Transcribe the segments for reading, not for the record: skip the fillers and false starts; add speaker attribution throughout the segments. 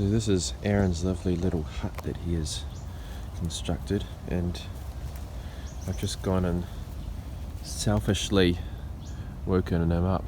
Speaker 1: So this is Aaron's lovely little hut that he has constructed, and I've just gone and selfishly woken him up.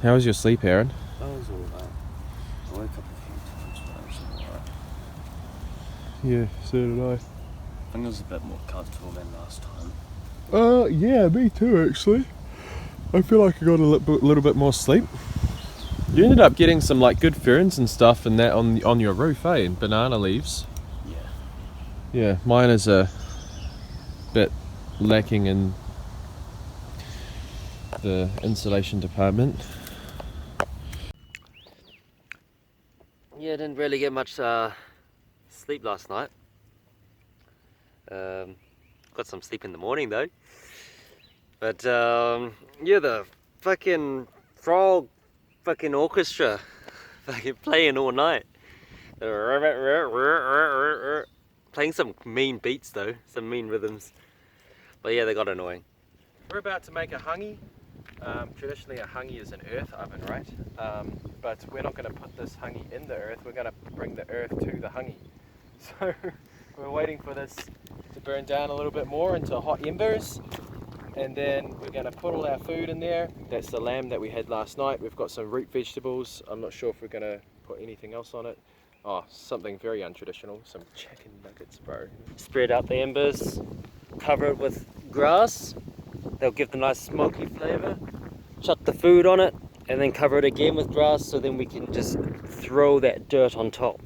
Speaker 1: How was your sleep, Aaron?
Speaker 2: That was alright. I woke up a few times, but I was alright.
Speaker 1: Yeah, so did I.
Speaker 2: I think it was a bit more comfortable than last time.
Speaker 1: Yeah, me too actually. I feel like I got a little bit more sleep. You ended up getting some like good ferns and stuff and that on your roof, eh? And banana leaves.
Speaker 2: Yeah.
Speaker 1: Yeah, mine is a bit lacking in the insulation department.
Speaker 3: Yeah, didn't really get much sleep last night. Got some sleep in the morning though. But yeah, the fucking frog fucking orchestra fucking playing all night. Playing some mean beats though, some mean rhythms. But yeah, they got annoying.
Speaker 1: We're about to make a hangi. Traditionally a hangi is an earth oven, right? But we're not going to put this hangi in the earth, we're going to bring the earth to the hangi. So we're waiting for this to burn down a little bit more into hot embers, and then we're going to put all our food in there. That's the lamb that we had last night. We've got some root vegetables. I'm not sure if we're going to put anything else on it. Oh, something very untraditional, some chicken nuggets, bro.
Speaker 3: Spread out the embers, cover it with grass. They'll give the nice smoky flavor. Chuck the food on it and then cover it again with grass, so then we can just throw that dirt on top.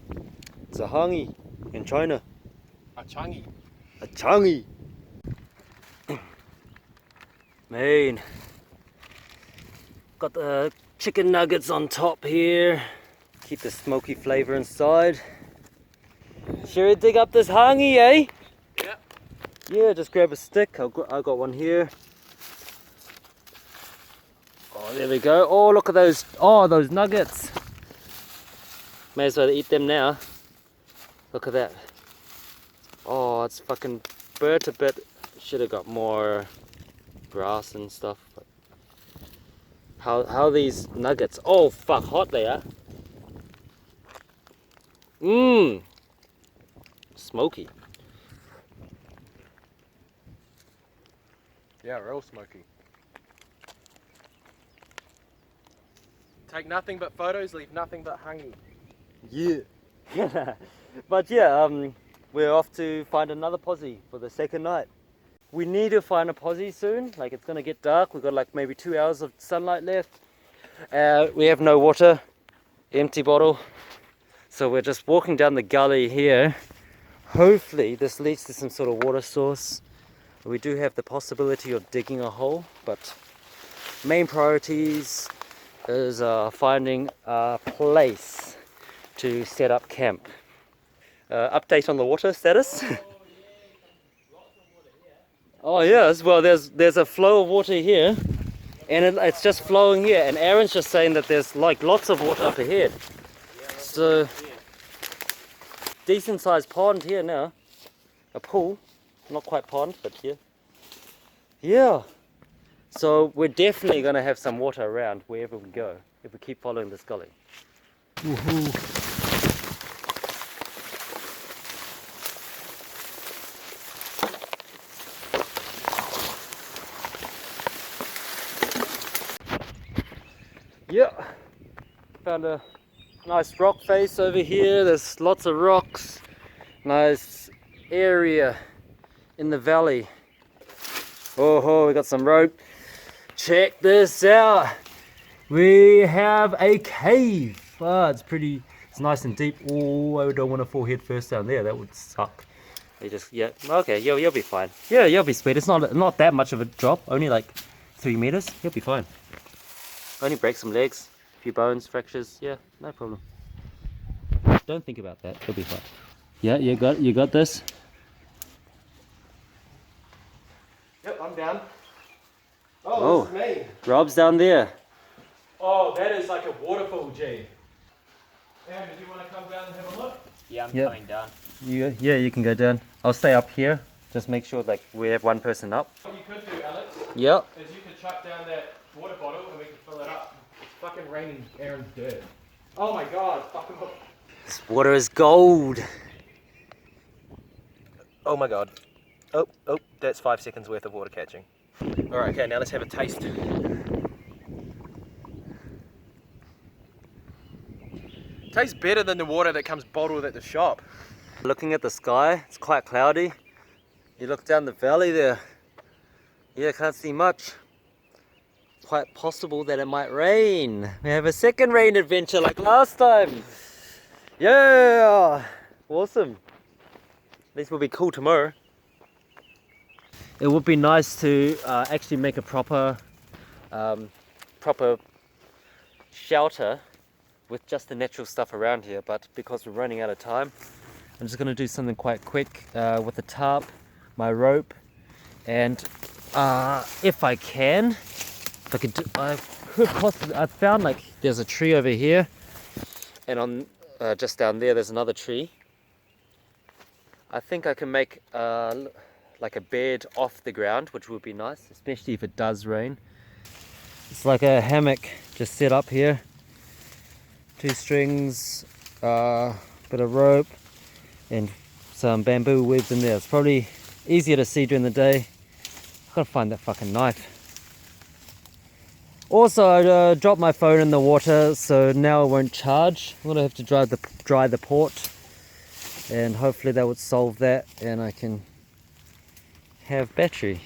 Speaker 3: It's a hangi in China.
Speaker 1: A changi.
Speaker 3: A changi. Man. Got the chicken nuggets on top here. Keep the smoky flavor inside. Should we dig up this hangi, eh?
Speaker 1: Yep.
Speaker 3: Yeah, just grab a stick. I got one here. Oh, there we go. Oh, look at those. Oh, those nuggets. May as well eat them now. Look at that. Oh, it's fucking burnt a bit. Should have got more grass and stuff. But how are these nuggets? Oh, fuck, hot they are. Mmm. Smoky.
Speaker 1: Yeah, real smoky. Take nothing but photos, leave nothing but hangi.
Speaker 3: Yeah. But yeah, we're off to find another posse for the second night. We need to find a posse soon. Like, it's gonna get dark. We've got like maybe 2 hours of sunlight left. We have no water, empty bottle. So we're just walking down the gully here. Hopefully this leads to some sort of water source. We do have the possibility of digging a hole, but main priorities is finding a place to set up camp. Update on the water status. Oh yes, well there's a flow of water here, and it's just flowing here, and Aaron's just saying that there's like lots of water up ahead. So decent sized pond here now. A pool, not quite pond, but here. Yeah. So we're definitely going to have some water around wherever we go if we keep following this gully.
Speaker 1: Woohoo.
Speaker 3: Yeah. Found a nice rock face over here. There's lots of rocks. Nice area in the valley. Oh, we got some rope. Check this out. We have a cave. Oh, it's nice and deep. Oh, I don't want to fall head first down there. That would suck. Yeah, okay, you'll be fine. Yeah, you'll be sweet. It's not that much of a drop. Only like 3 meters. You'll be fine. Only break some legs, a few bones, fractures. Yeah, no problem. Don't think about that. You'll be fine. Yeah, you got this.
Speaker 1: Yep, I'm down. Oh, this is me.
Speaker 3: Rob's down there.
Speaker 1: Oh, that is like a waterfall, G. Aaron, do you want to come down and have a look?
Speaker 2: Yeah, I'm coming down.
Speaker 3: Yeah, you can go down. I'll stay up here. Just make sure like we have one person up.
Speaker 1: What you could do, Alex,
Speaker 3: Yep.
Speaker 1: is you could chuck down that water bottle and we could fill it up. fucking raining Aaron's dirt. Oh my god, fucking look.
Speaker 3: This water is gold.
Speaker 1: Oh my god. Oh, that's 5 seconds worth of water catching. Alright, okay, now let's have a taste. Tastes better than the water that comes bottled at the shop.
Speaker 3: Looking at the sky, it's quite cloudy. You look down the valley there. Yeah, can't see much. Quite possible that it might rain. We have a second rain adventure like last time. Yeah, awesome. At least we'll be cool tomorrow. It would be nice to actually make a proper shelter with just the natural stuff around here, but because we're running out of time, I'm just going to do something quite quick with the tarp, my rope, and if I found like there's a tree over here, and on just down there there's another tree. I think I can make like a bed off the ground, which would be nice, especially if it does rain. It's like a hammock just set up here. 2 strings, bit of rope, and some bamboo webs in there. It's probably easier to see during the day. I've got to find that fucking knife. Also, I dropped my phone in the water, so now it won't charge. I'm gonna have to dry the port, and hopefully that would solve that, and I can have battery.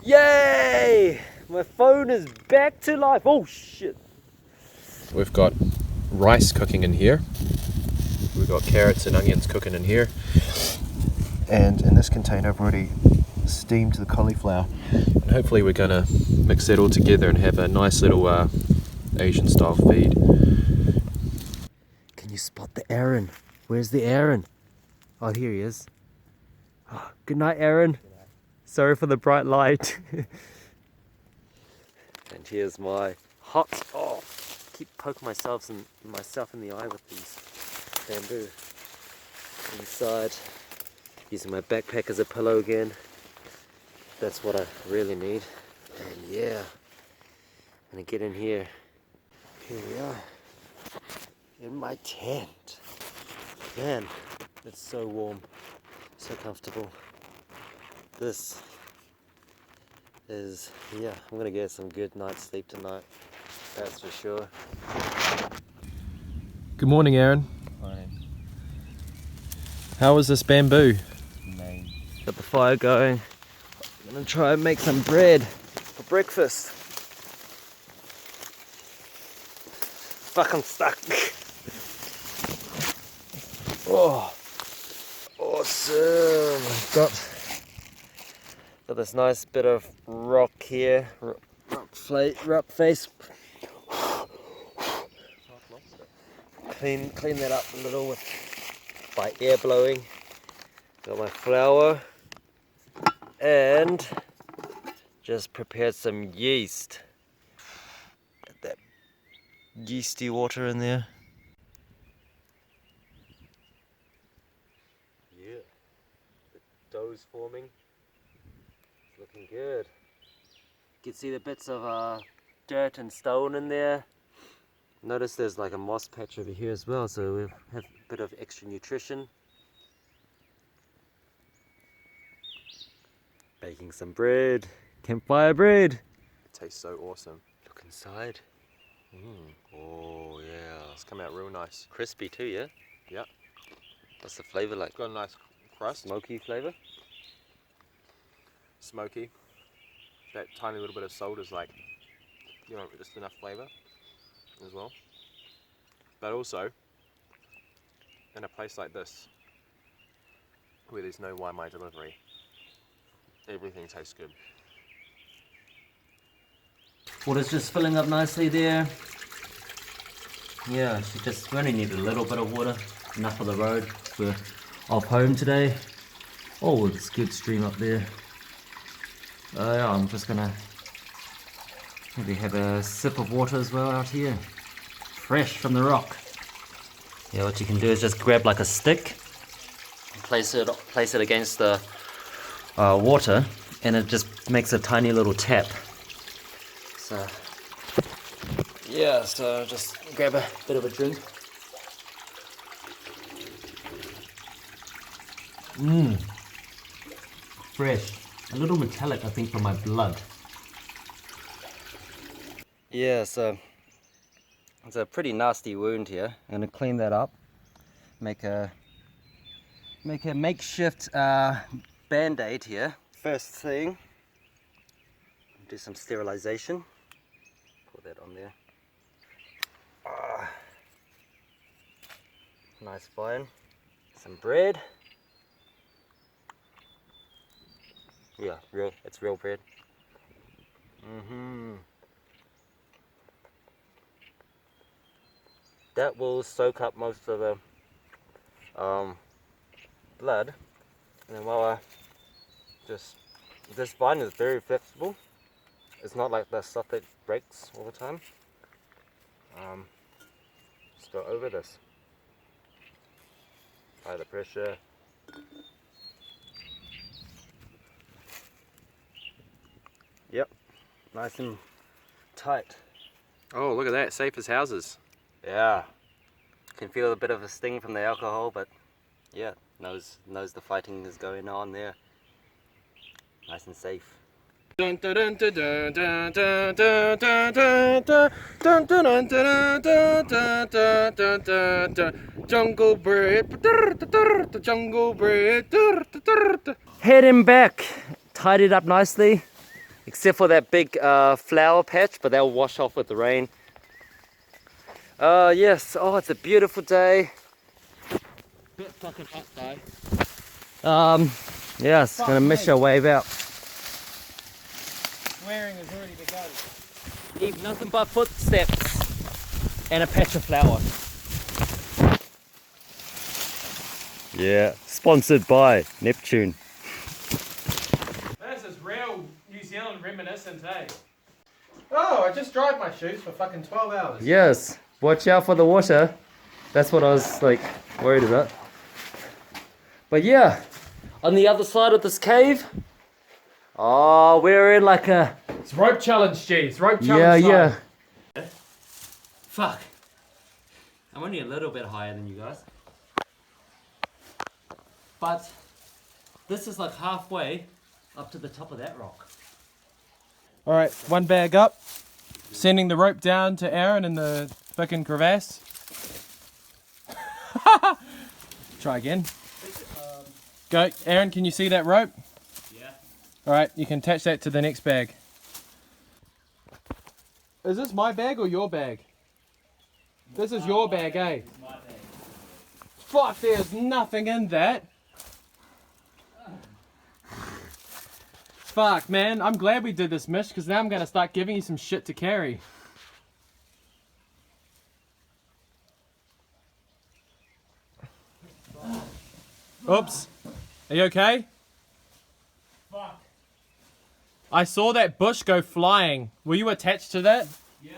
Speaker 3: Yay! My phone is back to life. Oh shit!
Speaker 1: We've got rice cooking in here. We've got carrots and onions cooking in here. And in this container I've already steamed the cauliflower. And hopefully we're gonna mix that all together and have a nice little Asian style feed.
Speaker 3: Can you spot the Aaron? Where's the Aaron? Oh, here he is. Oh, good night, Aaron. Sorry for the bright light. And here's my hot. Oh, keep poking myself in the eye with these bamboo. Inside, using my backpack as a pillow again. That's what I really need. And yeah, I'm gonna get in here. Here we are, in my tent. Man, it's so warm, so comfortable. This is, yeah, I'm gonna get some good night's sleep tonight. That's for sure.
Speaker 1: Good morning, Aaron.
Speaker 3: Morning.
Speaker 1: How was this bamboo?
Speaker 3: Got the fire going. I'm gonna try and make some bread for breakfast. Fucking stuck. Oh, awesome. Got this nice bit of rock here, rock face. Clean that up a little by air blowing. Got my flour and just prepared some yeast. Get that yeasty water in there. Yeah, the dough's forming. It's looking good. You can see the bits of dirt and stone in there. Notice there's like a moss patch over here as well, so we have a bit of extra nutrition. Baking some bread, campfire bread.
Speaker 1: It tastes so awesome.
Speaker 3: Look inside. Oh yeah.
Speaker 1: It's come out real nice.
Speaker 3: Crispy too, yeah?
Speaker 1: Yeah.
Speaker 3: What's the flavour like?
Speaker 1: Got a nice crust.
Speaker 3: Smoky flavour?
Speaker 1: Smoky. That tiny little bit of salt is like, you know, just enough flavour as well. But also, in a place like this, where there's no Waimai delivery, everything tastes good.
Speaker 3: Water's just filling up nicely there. Yeah, we only need a little bit of water, enough for the road. We're off home today. Oh, it's a good stream up there. Yeah, I'm just gonna maybe have a sip of water as well out here. Fresh from the rock. Yeah, what you can do is just grab like a stick, place it against the water, and it just makes a tiny little tap. So Yeah, so just grab a bit of a drink. Fresh. A little metallic, I think, from my blood. Yeah, so it's a pretty nasty wound here. I'm gonna clean that up. Make a makeshift band-aid here. First thing, do some sterilization. Pour that on there. Nice fine. Some bread. Yeah, it's real bread. That will soak up most of the blood. And then while I this vine is very flexible. It's not like the stuff that breaks all the time. Just go over this. Apply the pressure. Yep, nice and tight.
Speaker 1: Oh, look at that, safe as houses.
Speaker 3: Yeah, can feel a bit of a sting from the alcohol, but yeah, knows the fighting is going on there. Nice and safe.
Speaker 1: Jungle bread, jungle bread.
Speaker 3: Heading back, tied it up nicely, except for that big flower patch, but they'll wash off with the rain. Yes, oh, it's a beautiful day. Bit fucking hot though. Yes, gonna miss your wave out.
Speaker 1: Swearing has already begun.
Speaker 3: Leave nothing but footsteps and a patch of flower. Yeah, sponsored by Neptune.
Speaker 1: This is real New Zealand reminiscent, eh? Oh, I just dried my shoes for fucking 12 hours.
Speaker 3: Yes, watch out for the water. That's what I was like worried about. But yeah, on the other side of this cave, oh, we're in like a...
Speaker 1: It's rope challenge, G. It's rope challenge.
Speaker 3: Yeah. Fuck. I'm only a little bit higher than you guys. But this is like halfway up to the top of that rock.
Speaker 1: Alright, one bag up. Sending the rope down to Aaron in the fucking crevasse. Try again. Go, Aaron, can you see that rope?
Speaker 3: Yeah.
Speaker 1: Alright, you can attach that to the next bag. Is this my bag or your bag? This is your bag, eh?
Speaker 3: My bag.
Speaker 1: Fuck, there's nothing in that. Fuck, man, I'm glad we did this, Mish, because now I'm going to start giving you some shit to carry. Oops. Are you okay?
Speaker 3: Fuck.
Speaker 1: I saw that bush go flying. Were you attached to that?
Speaker 3: Yeah.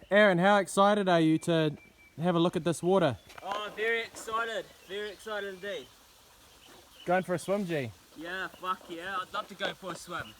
Speaker 1: Aaron, how excited are you to have a look at this water?
Speaker 3: Oh, very excited indeed.
Speaker 1: Going for a swim, G?
Speaker 3: Yeah, fuck yeah, I'd love to go for a swim.